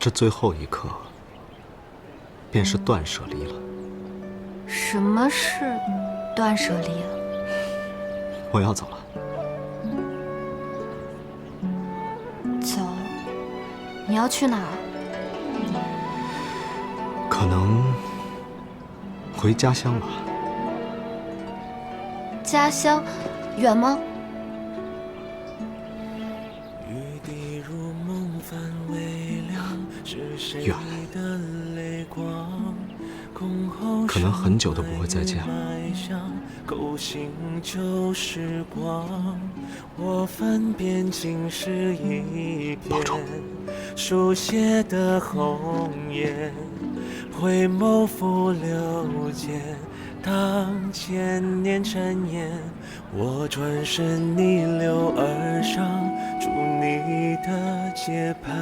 这最后一刻，便是断舍离了。什么是断舍离了？我要走了。走？你要去哪儿？可能回家乡吧。家乡远吗？远，可能很久都不会再见了。保重。书写的红颜，回眸拂流间，当千年陈烟，我转身逆流而上，逐你的阶盘。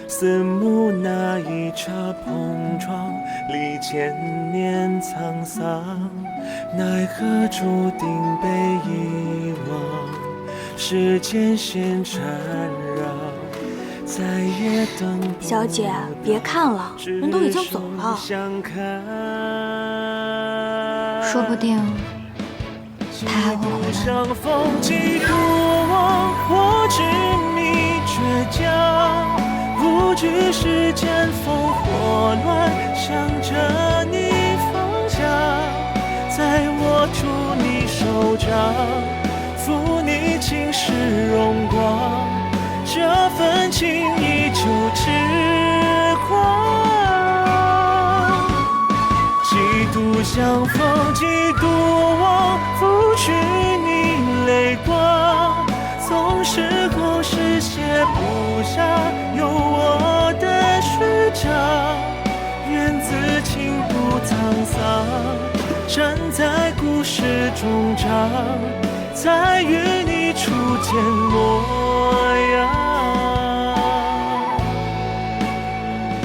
四目那一刹碰撞，历千年沧桑，奈何注定被遗忘，时间线缠绕，再也等不。小姐，别看了，人都已经走了。说不定他还会回来。相逢几度我执迷倔强，无惧世间风火乱，向着你方向，再握住你手掌，抚你青史荣光，这份情依旧痴狂。几度相逢几度我拂去你泪光，总是故事写不下有我的序章，愿自情不沧桑，站在故事终章，再与你初见落